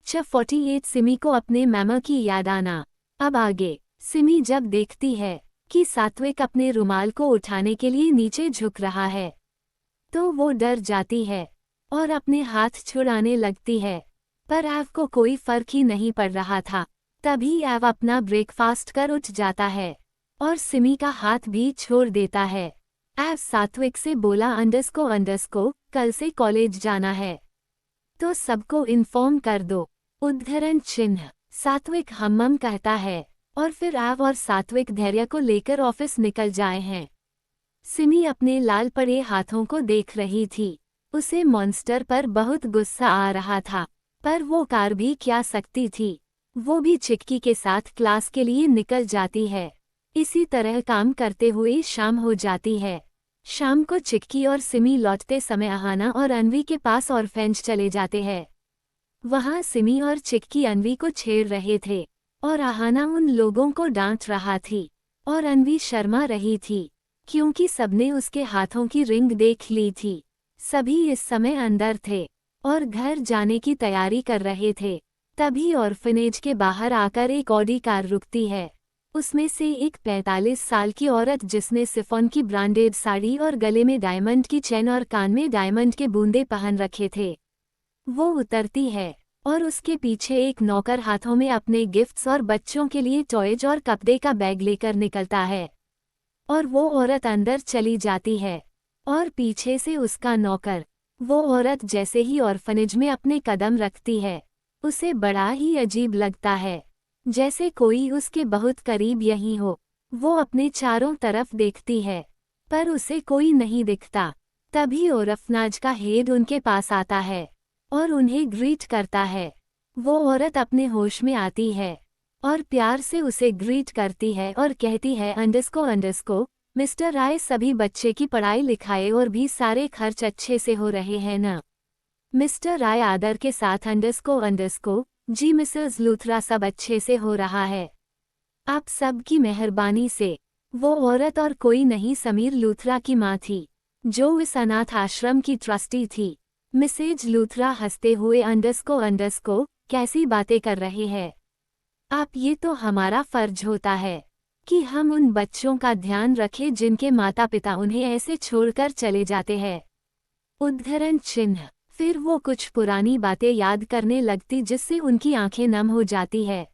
Chapter 48 Simi को अपने मामा की याद आना। अब आगे सिमी जब देखती है कि सात्विक अपने रुमाल को उठाने के लिए नीचे झुक रहा है तो वो डर जाती है और अपने हाथ छुड़ाने लगती है, पर एव को कोई फर्क ही नहीं पड़ रहा था। तभी एव अपना ब्रेकफास्ट कर उठ जाता है और सिमी का हाथ भी छोड़ देता है। एव सात्विक से बोला अंडस्को कल से कॉलेज जाना है तो सबको इन्फॉर्म कर दो। उद्धरण चिन्ह। सात्विक हम्मम कहता है और फिर एव और सात्विक धैर्य को लेकर ऑफिस निकल जाए हैं। सिमी अपने लाल पड़े हाथों को देख रही थी। उसे मॉन्स्टर पर बहुत गुस्सा आ रहा था, पर वो कर भी क्या सकती थी। वो भी चिक्की के साथ क्लास के लिए निकल जाती है। इसी तरह काम करते हुए शाम हो जाती है। शाम को चिक्की और सिमी लौटते समय अहाना और अनवी के पास ऑर्फेंज चले जाते हैं। वहां सिमी और चिक्की अनवी को छेड़ रहे थे और अहाना उन लोगों को डांट रहा थी और अनवी शर्मा रही थी क्योंकि सबने उसके हाथों की रिंग देख ली थी। सभी इस समय अंदर थे और घर जाने की तैयारी कर रहे थे। तभी ऑर्फनेज के बाहर आकर एक ऑडी कार रुकती है। उसमें से एक 45 साल की औरत जिसने सिफॉन की ब्रांडेड साड़ी और गले में डायमंड की चेन और कान में डायमंड के बूंदे पहन रखे थे, वो उतरती है और उसके पीछे एक नौकर हाथों में अपने गिफ्ट्स और बच्चों के लिए टॉयज और कपड़े का बैग लेकर निकलता है और वो औरत अंदर चली जाती है और पीछे से उसका नौकर। वो औरत जैसे ही ऑर्फनेज में अपने कदम रखती है उसे बड़ा ही अजीब लगता है, जैसे कोई उसके बहुत करीब यहीं हो। वो अपने चारों तरफ देखती है पर उसे कोई नहीं दिखता। तभी ऑर्फनाज का हेड उनके पास आता है और उन्हें ग्रीट करता है। वो औरत अपने होश में आती है और प्यार से उसे ग्रीट करती है और कहती है अंडस्को मिस्टर राय, सभी बच्चे की पढ़ाई लिखाई और भी सारे खर्च अच्छे से हो रहे हैं ना? मिस्टर राय आदर के साथ अंडस्को जी मिसेस लूथरा, सब अच्छे से हो रहा है आप सब की मेहरबानी से। वो औरत और कोई नहीं समीर लूथरा की माँ थी जो इस अनाथ आश्रम की ट्रस्टी थी। मिसेज लूथरा हंसते हुए अंडस्को कैसी बातें कर रहे हैं आप? ये तो हमारा फर्ज होता है कि हम उन बच्चों का ध्यान रखें जिनके माता पिता उन्हें ऐसे छोड़कर चले जाते हैं। उद्धरण चिन्ह। फिर वो कुछ पुरानी बातें याद करने लगती जिससे उनकी आंखें नम हो जाती है।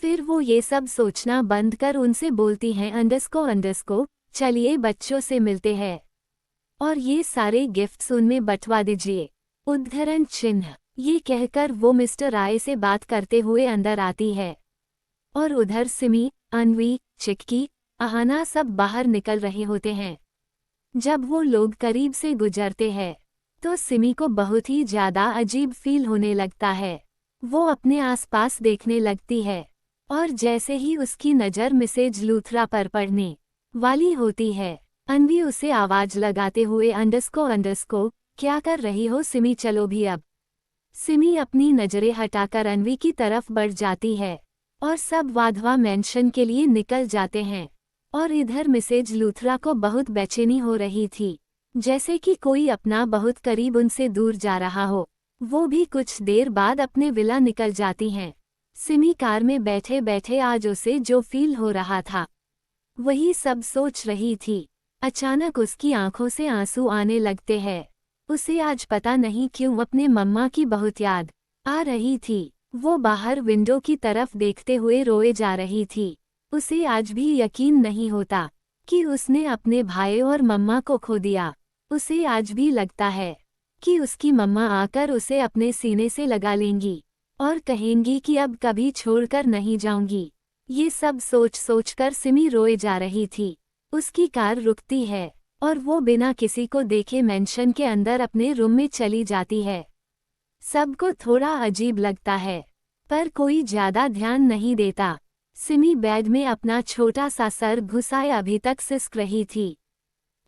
फिर वो ये सब सोचना बंद कर उनसे बोलती हैं अंडस्को चलिए बच्चों से मिलते हैं और ये सारे गिफ्ट्स उनमें बंटवा दीजिए। उद्धरण चिन्ह। ये कहकर वो मिस्टर राय से बात करते हुए अंदर आती है और उधर सिमी, अनवी, चिक्की, अहाना सब बाहर निकल रहे होते हैं। जब वो लोग करीब से गुजरते हैं तो सिमी को बहुत ही ज्यादा अजीब फील होने लगता है। वो अपने आसपास देखने लगती है और जैसे ही उसकी नज़र मिसेज लूथरा पर पड़ने वाली होती है अनवी उसे आवाज लगाते हुए अंडस्को क्या कर रही हो सिमी, चलो भी अब। सिमी अपनी नजरें हटाकर अनवी की तरफ बढ़ जाती है और सब वाधवा मेंशन के लिए निकल जाते हैं। और इधर मिसेज लूथरा को बहुत बेचैनी हो रही थी, जैसे कि कोई अपना बहुत करीब उनसे दूर जा रहा हो। वो भी कुछ देर बाद अपने विला निकल जाती हैं। सिमी कार में बैठे बैठे आज उसे जो फील हो रहा था वही सब सोच रही थी। अचानक उसकी आंखों से आंसू आने लगते हैं। उसे आज पता नहीं क्यों अपने मम्मा की बहुत याद आ रही थी। वो बाहर विंडो की तरफ देखते हुए रोए जा रही थी। उसे आज भी यकीन नहीं होता कि उसने अपने भाई और मम्मा को खो दिया। उसे आज भी लगता है कि उसकी मम्मा आकर उसे अपने सीने से लगा लेंगी और कहेंगी कि अब कभी छोड़कर नहीं जाऊंगी। ये सब सोच सोचकर सिमी रोए जा रही थी। उसकी कार रुकती है और वो बिना किसी को देखे मेंशन के अंदर अपने रूम में चली जाती है। सबको थोड़ा अजीब लगता है पर कोई ज्यादा ध्यान नहीं देता। सिमी बेड में अपना छोटा सा सर घुसाए अभी तक सिसक रही थी।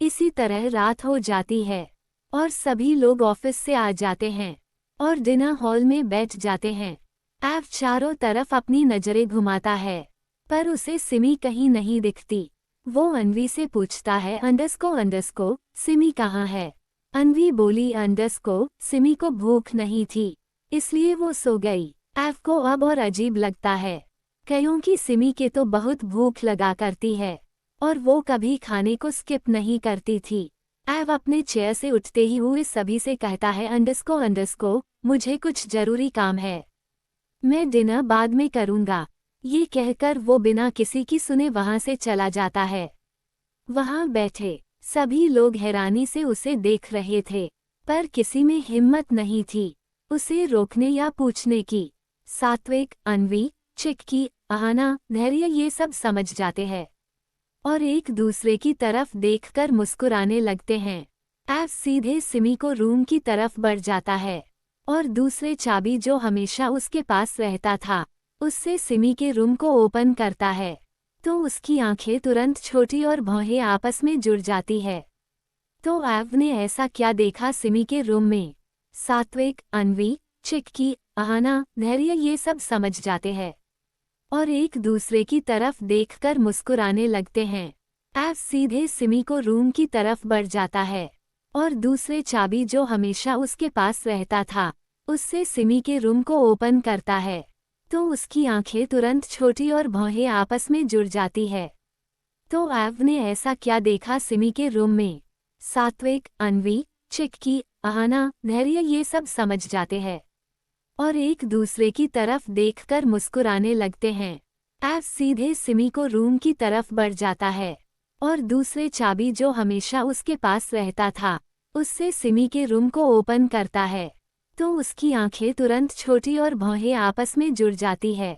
इसी तरह रात हो जाती है और सभी लोग ऑफिस से आ जाते हैं और डिनर हॉल में बैठ जाते हैं। एव चारों तरफ अपनी नजरें घुमाता है पर उसे सिमी कहीं नहीं दिखती। वो अनवी से पूछता है अंडस्को सिमी कहाँ है? अनवी बोली अंडस्को, सिमी को भूख नहीं थी इसलिए वो सो गई। एव को अब और अजीब लगता है, क्योंकि सिमी के तो बहुत भूख लगा करती है और वो कभी खाने को स्किप नहीं करती थी। एव अपने चेयर से उठते ही हुए सभी से कहता है अंडरस्को मुझे कुछ जरूरी काम है, मैं डिनर बाद में करूँगा। ये कहकर वो बिना किसी की सुने वहाँ से चला जाता है। वहाँ बैठे सभी लोग हैरानी से उसे देख रहे थे, पर किसी में हिम्मत नहीं थी उसे रोकने या पूछने की। सात्विक, अन्वी, चिक्की, अहाना, धैर्य ये सब समझ जाते हैं और एक दूसरे की तरफ देखकर मुस्कुराने लगते हैं। एव सीधे सिमी को रूम की तरफ बढ़ जाता है और दूसरे चाबी जो हमेशा उसके पास रहता था उससे सिमी के रूम को ओपन करता है, तो उसकी आंखें तुरंत छोटी और भौहें आपस में जुड़ जाती है। तो एव ने ऐसा क्या देखा सिमी के रूम में? सात्विक, अन्वी, चिक्की, अहाना, धैर्य ये सब समझ जाते हैं और एक दूसरे की तरफ देखकर मुस्कुराने लगते हैं। एव सीधे सिमी को रूम की तरफ बढ़ जाता है और दूसरे चाबी जो हमेशा उसके पास रहता था उससे सिमी के रूम को ओपन करता है, तो उसकी आंखें तुरंत छोटी और भौहें आपस में जुड़ जाती है। तो एव ने ऐसा क्या देखा सिमी के रूम में? सात्विक, अन्वी, चिक्की, अहाना, धैर्य ये सब समझ जाते हैं और एक दूसरे की तरफ देखकर मुस्कुराने लगते हैं। एव सीधे सिमी को रूम की तरफ बढ़ जाता है और दूसरे चाबी जो हमेशा उसके पास रहता था उससे सिमी के रूम को ओपन करता है, तो उसकी आंखें तुरंत छोटी और भौहें आपस में जुड़ जाती है।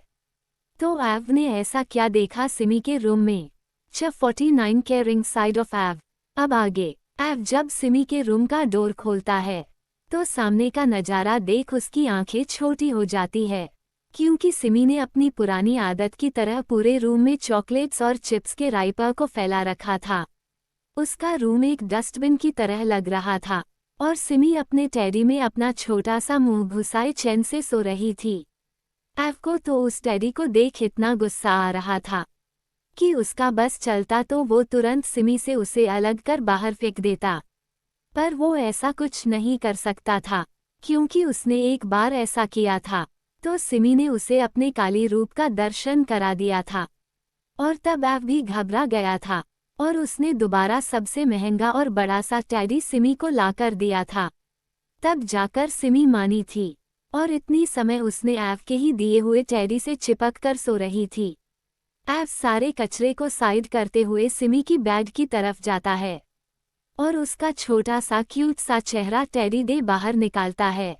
तो एव ने ऐसा क्या देखा सिमी के रूम में? 49 केयरिंग साइड ऑफ एव। अब आगे एव जब सिमी के रूम का डोर खोलता है तो सामने का नज़ारा देख उसकी आंखें छोटी हो जाती है, क्योंकि सिमी ने अपनी पुरानी आदत की तरह पूरे रूम में चॉकलेट्स और चिप्स के राइपर को फैला रखा था। उसका रूम एक डस्टबिन की तरह लग रहा था और सिमी अपने टेडी में अपना छोटा सा मुंह घुसाए चैन से सो रही थी। एव को तो उस टेडी को देख इतना गुस्सा आ रहा था कि उसका बस चलता तो वो तुरंत सिमी से उसे अलग कर बाहर फेंक देता, पर वो ऐसा कुछ नहीं कर सकता था क्योंकि उसने एक बार ऐसा किया था तो सिमी ने उसे अपने काली रूप का दर्शन करा दिया था और तब एव भी घबरा गया था और उसने दोबारा सबसे महंगा और बड़ा सा टेडी सिमी को लाकर दिया था। तब जाकर सिमी मानी थी और इतनी समय उसने एव के ही दिए हुए टेडी से चिपक कर सो रही थी। एव सारे कचरे को साइड करते हुए सिमी की बेड की तरफ जाता है और उसका छोटा सा क्यूट सा चेहरा टेडी दे बाहर निकालता है।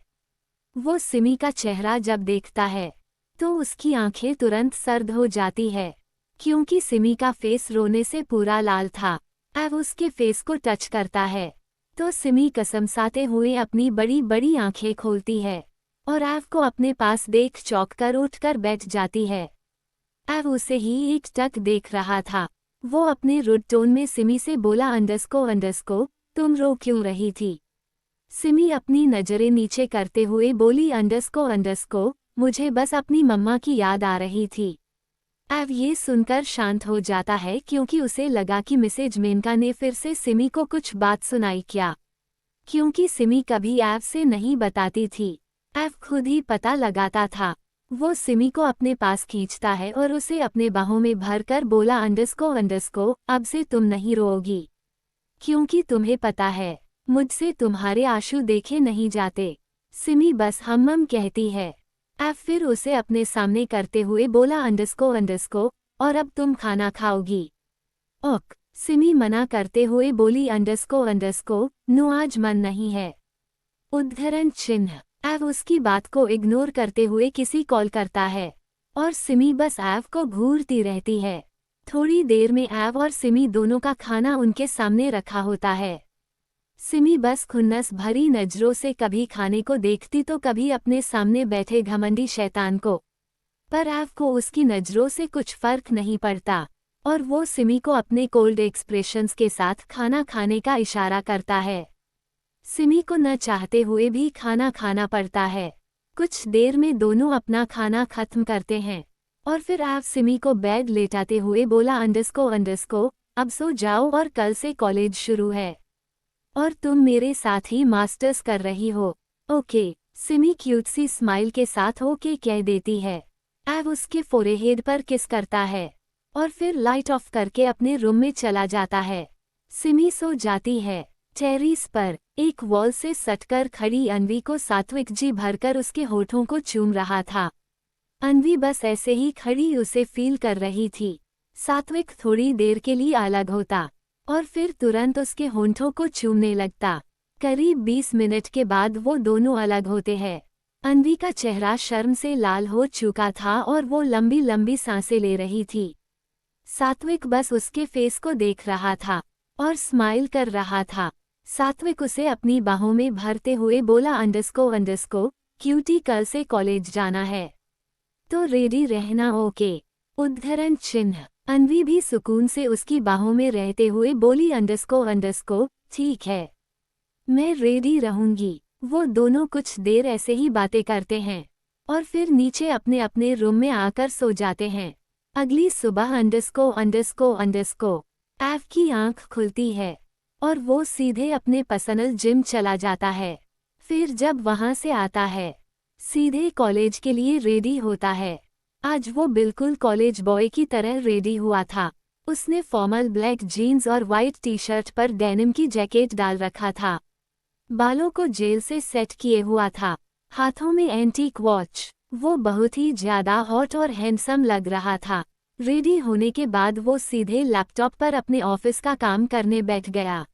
वो सिमी का चेहरा जब देखता है तो उसकी आंखें तुरंत सर्द हो जाती है, क्योंकि सिमी का फेस रोने से पूरा लाल था। एव उसके फेस को टच करता है तो सिमी कसमसाते हुए अपनी बड़ी बड़ी आंखें खोलती है और एव को अपने पास देख चौंक कर उठकर बैठ जाती है। एव उसे ही एक टक देख रहा था। वो अपने रुड टोन में सिमी से बोला अंडरस्को तुम रो क्यों रही थी? सिमी अपनी नजरें नीचे करते हुए बोली अंडरस्को मुझे बस अपनी मम्मा की याद आ रही थी। एव ये सुनकर शांत हो जाता है क्योंकि उसे लगा कि मिसेज मेनका ने फिर से सिमी को कुछ बात सुनाई क्या, क्योंकि सिमी कभी एव से नहीं बताती थी। एव खुद ही पता लगाता था। वो सिमी को अपने पास खींचता है और उसे अपने बाहों में भरकर बोला अंडरस्को अब से तुम नहीं रोओगी, क्योंकि तुम्हें पता है मुझसे तुम्हारे आंसू देखे नहीं जाते। सिमी बस हम कहती है। एव फिर उसे अपने सामने करते हुए बोला अंडरस्को और अब तुम खाना खाओगी? ओक, सिमी मना करते हुए बोली अंडरस्को नो आज मन नहीं है। उद्धरण चिन्ह। एव उसकी बात को इग्नोर करते हुए किसी कॉल करता है और सिमी बस एव को घूरती रहती है। थोड़ी देर में एव और सिमी दोनों का खाना उनके सामने रखा होता है। सिमी बस खुन्नस भरी नजरों से कभी खाने को देखती तो कभी अपने सामने बैठे घमंडी शैतान को, पर एव को उसकी नजरों से कुछ फर्क नहीं पड़ता और वो सिमी को अपने कोल्ड एक्सप्रेशंस के साथ खाना खाने का इशारा करता है। सिमी को न चाहते हुए भी खाना खाना पड़ता है। कुछ देर में दोनों अपना खाना खत्म करते हैं और फिर एव सिमी को बेड लेटाते हुए बोला अंडरस्को अब सो जाओ और कल से कॉलेज शुरू है और तुम मेरे साथ ही मास्टर्स कर रही हो। ओके, सिमी क्यूट सी स्माइल के साथ ओके कह देती है। एव उसके फोरहेड पर किस करता है और फिर लाइट ऑफ करके अपने रूम में चला जाता है। सिमी सो जाती है। टेरेस पर एक वॉल से सटकर खड़ी अन्वी को सात्विक जी भरकर उसके होठों को चूम रहा था। अन्वी बस ऐसे ही खड़ी उसे फील कर रही थी। सात्विक थोड़ी देर के लिए अलग होता और फिर तुरंत उसके होंठों को चूमने लगता। करीब 20 मिनट के बाद वो दोनों अलग होते हैं। अन्वी का चेहरा शर्म से लाल हो चुका था और वो लंबी लंबी सांसें ले रही थी। सात्विक बस उसके फेस को देख रहा था और स्माइल कर रहा था। सात्विक उसे अपनी बाहों में भरते हुए बोला अंडरस्को क्यूटी कल से कॉलेज जाना है तो रेडी रहना ओके। उद्धरण चिन्ह। अन्वी भी सुकून से उसकी बाहों में रहते हुए बोली अंडरस्को ठीक है मैं रेडी रहूंगी। वो दोनों कुछ देर ऐसे ही बातें करते हैं और फिर नीचे अपने अपने रूम में आकर सो जाते हैं। अगली सुबह अंडरस्को एव की आंख खुलती है और वो सीधे अपने पर्सनल जिम चला जाता है। फिर जब वहां से आता है सीधे कॉलेज के लिए रेडी होता है। आज वो बिल्कुल कॉलेज बॉय की तरह रेडी हुआ था। उसने फॉर्मल ब्लैक जीन्स और वाइट टी शर्ट पर डेनिम की जैकेट डाल रखा था। बालों को जेल से सेट किए हुआ था। हाथों में एंटीक वॉच। वो बहुत ही ज्यादा हॉट और हैंडसम लग रहा था। रेडी होने के बाद वो सीधे लैपटॉप पर अपने ऑफिस का काम करने बैठ गया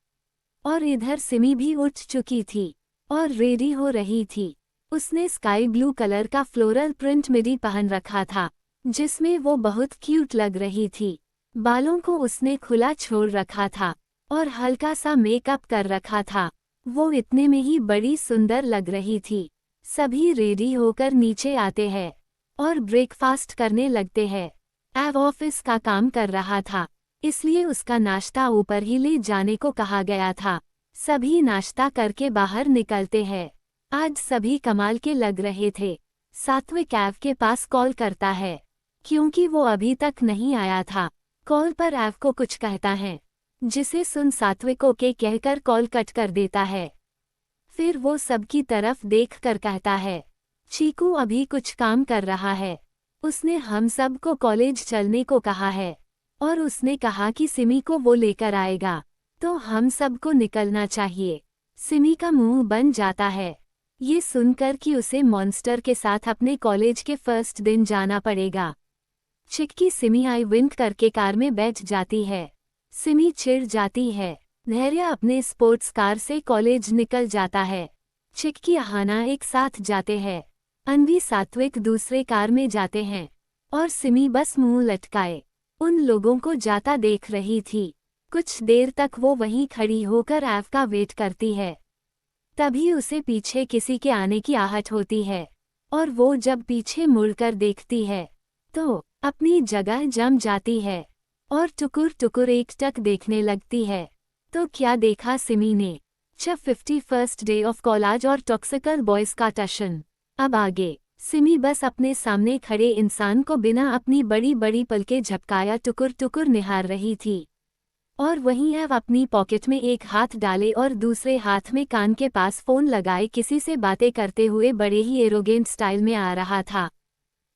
और इधर सिमी भी उठ चुकी थी और रेडी हो रही थी। उसने स्काई ब्लू कलर का फ्लोरल प्रिंट मिडी पहन रखा था जिसमें वो बहुत क्यूट लग रही थी। बालों को उसने खुला छोड़ रखा था और हल्का सा मेकअप कर रखा था। वो इतने में ही बड़ी सुंदर लग रही थी। सभी रेडी होकर नीचे आते हैं और ब्रेकफास्ट करने लगते हैं। एव ऑफिस का काम कर रहा था इसलिए उसका नाश्ता ऊपर ही ले जाने को कहा गया था। सभी नाश्ता करके बाहर निकलते हैं। आज सभी कमाल के लग रहे थे। सात्विक एव के पास कॉल करता है क्योंकि वो अभी तक नहीं आया था। कॉल पर एव को कुछ कहता है जिसे सुन सात्विक ओके कहकर कॉल कट कर देता है। फिर वो सबकी तरफ देखकर कहता है चीकू अभी कुछ काम कर रहा है। उसने हम सब को कॉलेज चलने को कहा है और उसने कहा कि सिमी को वो लेकर आएगा तो हम सबको निकलना चाहिए। सिमी का मुंह बन जाता है ये सुनकर कि उसे मॉन्स्टर के साथ अपने कॉलेज के फर्स्ट दिन जाना पड़ेगा। चिक्की सिमी आई विंक करके कार में बैठ जाती है। सिमी चिढ़ जाती है। धैर्य अपने स्पोर्ट्स कार से कॉलेज निकल जाता है। चिक्की अहाना एक साथ जाते हैं। अन्वी सात्विक दूसरे कार में जाते हैं और सिमी बस मुंह लटकाए उन लोगों को जाता देख रही थी। कुछ देर तक वो वहीं खड़ी होकर एव का वेट करती है। तभी उसे पीछे किसी के आने की आहट होती है और वो जब पीछे मुड़कर देखती है तो अपनी जगह जम जाती है और टुकुर टुकुर एकटक देखने लगती है। तो क्या देखा सिमी ने? 51st डे ऑफ कॉलेज और टॉक्सिकल बॉयज का टशन। अब आगे सिमी बस अपने सामने खड़े इंसान को बिना अपनी बड़ी बड़ी पलकें झपकाया टुकुर टुकुर निहार रही थी और वहीं एव अपनी पॉकेट में एक हाथ डाले और दूसरे हाथ में कान के पास फोन लगाए किसी से बातें करते हुए बड़े ही एरोगेंट स्टाइल में आ रहा था।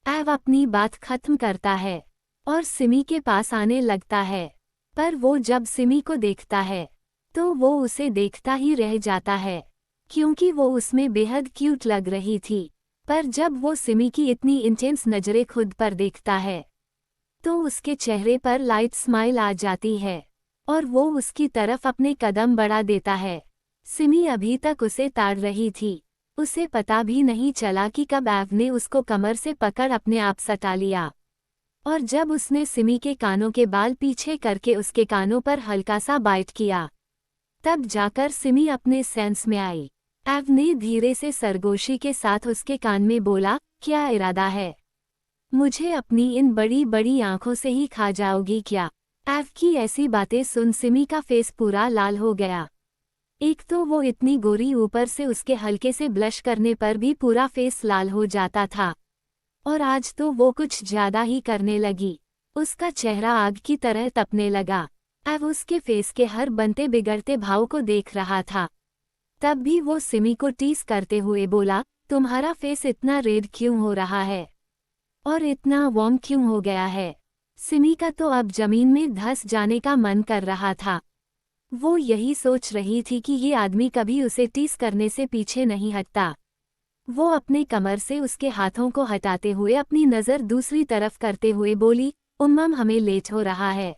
एव अपनी बात खत्म करता है और सिमी के पास आने लगता है पर वो जब सिमी को देखता है तो वो उसे देखता ही रह जाता है क्योंकि वो उसमें बेहद क्यूट लग रही थी। पर जब वो सिमी की इतनी इंटेंस नज़रें खुद पर देखता है तो उसके चेहरे पर लाइट स्माइल आ जाती है और वो उसकी तरफ अपने कदम बढ़ा देता है। सिमी अभी तक उसे ताड़ रही थी। उसे पता भी नहीं चला कि कब एव ने उसको कमर से पकड़ अपने आप सटा लिया और जब उसने सिमी के कानों के बाल पीछे करके उसके कानों पर हल्का सा बाइट किया तब जाकर सिमी अपने सेंस में आई। एव ने धीरे से सरगोशी के साथ उसके कान में बोला, क्या इरादा है? मुझे अपनी इन बड़ी बड़ी आंखों से ही खा जाओगी क्या? एव की ऐसी बातें सुन सिमी का फेस पूरा लाल हो गया। एक तो वो इतनी गोरी, ऊपर से उसके हल्के से ब्लश करने पर भी पूरा फेस लाल हो जाता था और आज तो वो कुछ ज्यादा ही करने लगी। उसका चेहरा आग की तरह तपने लगा। एव उसके फेस के हर बनते बिगड़ते भाव को देख रहा था। तब भी वो सिमी को टीस करते हुए बोला, तुम्हारा फेस इतना रेड क्यों हो रहा है और इतना वार्म क्यों हो गया है। सिमी का तो अब जमीन में धंस जाने का मन कर रहा था। वो यही सोच रही थी कि ये आदमी कभी उसे टीस करने से पीछे नहीं हटता। वो अपने कमर से उसके हाथों को हटाते हुए अपनी नज़र दूसरी तरफ करते हुए बोली, उम्मम हमें लेट हो रहा है।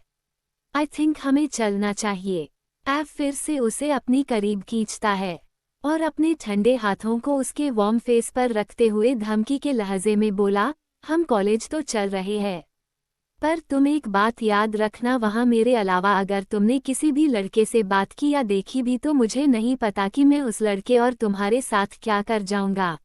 आई थिंक हमें चलना चाहिए। ऐव फिर से उसे अपनी करीब खींचता है और अपने ठंडे हाथों को उसके वार्म फेस पर रखते हुए धमकी के लहजे में बोला, हम कॉलेज तो चल रहे हैं, पर तुम एक बात याद रखना, वहाँ मेरे अलावा अगर तुमने किसी भी लड़के से बात की या देखी भी तो मुझे नहीं पता कि मैं उस लड़के और तुम्हारे साथ क्या कर जाऊंगा।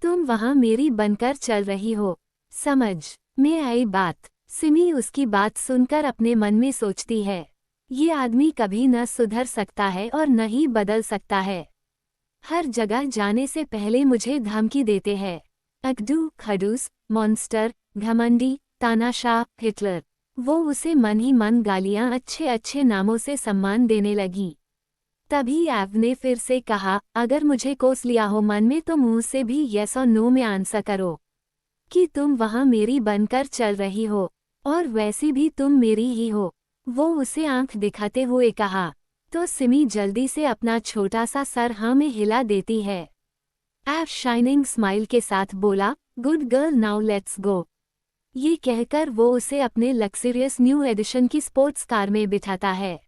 तुम वहाँ मेरी बनकर चल रही हो, समझ में आई बात। सिमी उसकी बात सुनकर अपने मन में सोचती है, ये आदमी कभी न सुधर सकता है और न ही बदल सकता है। हर जगह जाने से पहले मुझे धमकी देते हैं, अगडू, खड़ूस, मॉन्स्टर, घमंडी, तानाशाह, हिटलर। वो उसे मन ही मन गालियां अच्छे अच्छे नामों से सम्मान देने लगी। तभी एव ने फिर से कहा, अगर मुझे कोस लिया हो मन में तो मुंह से भी यस और नो में आंसर करो कि तुम वहां मेरी बनकर चल रही हो और वैसी भी तुम मेरी ही हो। वो उसे आंख दिखाते हुए कहा तो सिमी जल्दी से अपना छोटा सा सर हाँ में हिला देती है। एव शाइनिंग स्माइल के साथ बोला, good girl now let's go. ये कहकर वो उसे अपने लग्जरियस न्यू एडिशन की स्पोर्ट्स कार में बिठाता है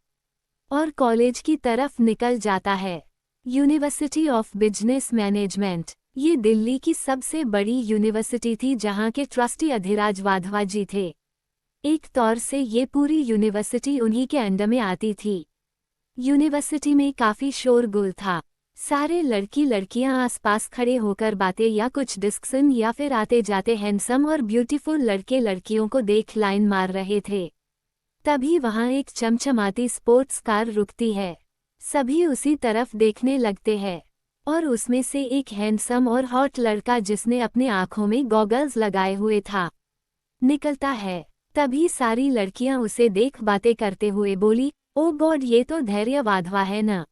और कॉलेज की तरफ निकल जाता है। यूनिवर्सिटी ऑफ बिजनेस मैनेजमेंट ये दिल्ली की सबसे बड़ी यूनिवर्सिटी थी जहां के ट्रस्टी अधिराज वाधवा जी थे। एक तौर से ये पूरी यूनिवर्सिटी उन्हीं के अंडर में आती थी। यूनिवर्सिटी में काफी शोरगुल था। सारे लड़की लड़कियां आसपास खड़े होकर बातें या कुछ डिस्कशन या फिर आते जाते हैंडसम और ब्यूटीफुल लड़के लड़कियों को देख लाइन मार रहे थे। तभी वहां एक चमचमाती स्पोर्ट्स कार रुकती है। सभी उसी तरफ देखने लगते हैं और उसमें से एक हैंडसम और हॉट लड़का जिसने अपने आंखों में गॉगल्स लगाए हुए था निकलता है। तभी सारी लड़कियां उसे देख बातें करते हुए बोली, ओ गॉड ये तो धैर्य वाधवा है ना,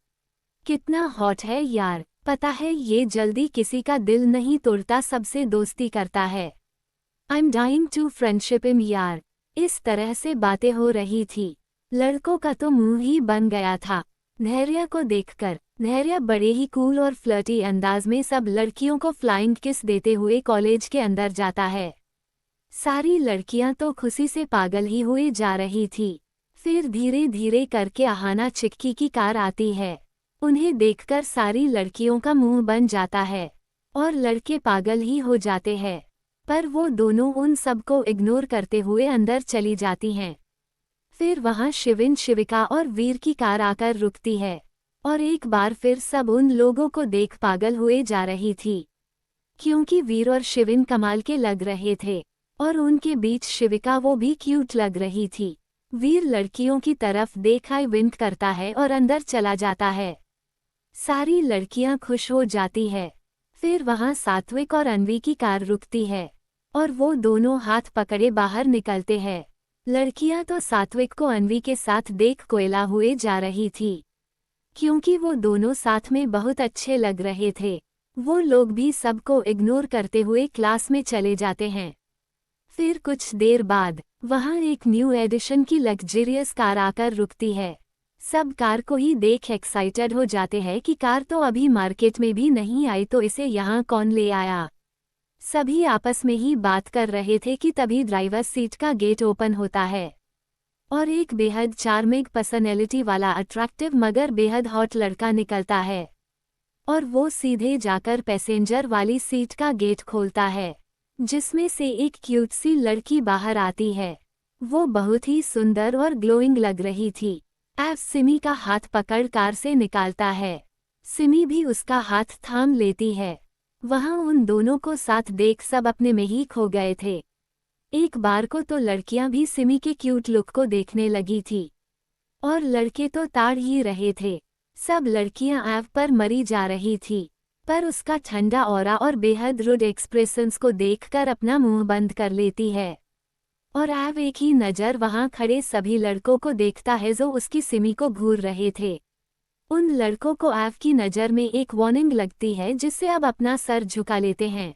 कितना हॉट है यार, पता है ये जल्दी किसी का दिल नहीं तोड़ता, सबसे दोस्ती करता है। I am dying to friendship him यार। इस तरह से बातें हो रही थी। लड़कों का तो मुंह ही बन गया था धैर्य को देखकर। धैर्य बड़े ही कूल और फ्लर्टी अंदाज में सब लड़कियों को फ्लाइंग किस देते हुए कॉलेज के अंदर जाता है। सारी लड़कियां तो खुशी से पागल ही हुए जा रही थी। फिर धीरे धीरे करके आहाना चिक्की की कार आती है। उन्हें देखकर सारी लड़कियों का मुंह बन जाता है और लड़के पागल ही हो जाते हैं, पर वो दोनों उन सबको इग्नोर करते हुए अंदर चली जाती हैं। फिर वहां शिविन, शिविका और वीर की कार आकर रुकती है और एक बार फिर सब उन लोगों को देख पागल हुए जा रही थी, क्योंकि वीर और शिविन कमाल के लग रहे थे और उनके बीच शिविका वो भी क्यूट लग रही थी। वीर लड़कियों की तरफ देखा विंक करता है और अंदर चला जाता है। सारी लड़कियां खुश हो जाती है। फिर वहां सात्विक और अन्वी की कार रुकती है और वो दोनों हाथ पकड़े बाहर निकलते हैं। लड़कियां तो सात्विक को अन्वी के साथ देख कोयला हुए जा रही थी, क्योंकि वो दोनों साथ में बहुत अच्छे लग रहे थे। वो लोग भी सबको इग्नोर करते हुए क्लास में चले जाते हैं। फिर कुछ देर बाद वहां एक न्यू एडिशन की लग्जरियस कार आकर रुकती है। सब कार को ही देख एक्साइटेड हो जाते हैं कि कार तो अभी मार्केट में भी नहीं आई तो इसे यहाँ कौन ले आया। सभी आपस में ही बात कर रहे थे कि तभी ड्राइवर सीट का गेट ओपन होता है और एक बेहद चार्मिंग पर्सनैलिटी वाला अट्रैक्टिव मगर बेहद हॉट लड़का निकलता है और वो सीधे जाकर पैसेंजर वाली सीट का गेट खोलता है, जिसमें से एक क्यूट सी लड़की बाहर आती है। वो बहुत ही सुंदर और ग्लोइंग लग रही थी। एव सिमी का हाथ पकड़ कार से निकालता है। सिमी भी उसका हाथ थाम लेती है। वहां उन दोनों को साथ देख सब अपने में ही खो गए थे। एक बार को तो लड़कियां भी सिमी के क्यूट लुक को देखने लगी थी और लड़के तो ताड़ ही रहे थे। सब लड़कियां एव पर मरी जा रही थी, पर उसका ठंडा ऑरा और बेहद रुड एक्सप्रेशंस को देखकर अपना मुंह बंद कर लेती है और एव एक ही नज़र वहां खड़े सभी लड़कों को देखता है जो उसकी सिमी को घूर रहे थे। उन लड़कों को एव की नज़र में एक वार्निंग लगती है, जिससे अब अपना सर झुका लेते हैं।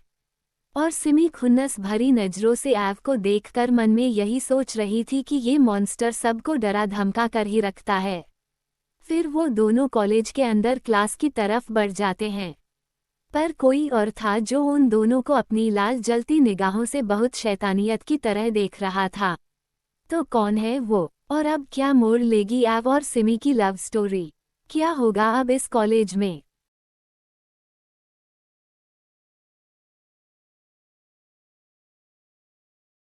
और सिमी खुन्नस भरी नज़रों से एव को देखकर मन में यही सोच रही थी कि ये मॉन्स्टर सबको डरा धमका कर ही रखता है। फिर वो दोनों कॉलेज के अंदर क्लास की तरफ बढ़ जाते हैं। पर कोई और था जो उन दोनों को अपनी लाल जलती निगाहों से बहुत शैतानियत की तरह देख रहा था। तो कौन है वो, और अब क्या मोड़ लेगी एव और सिमी की लव स्टोरी? क्या होगा अब इस कॉलेज में?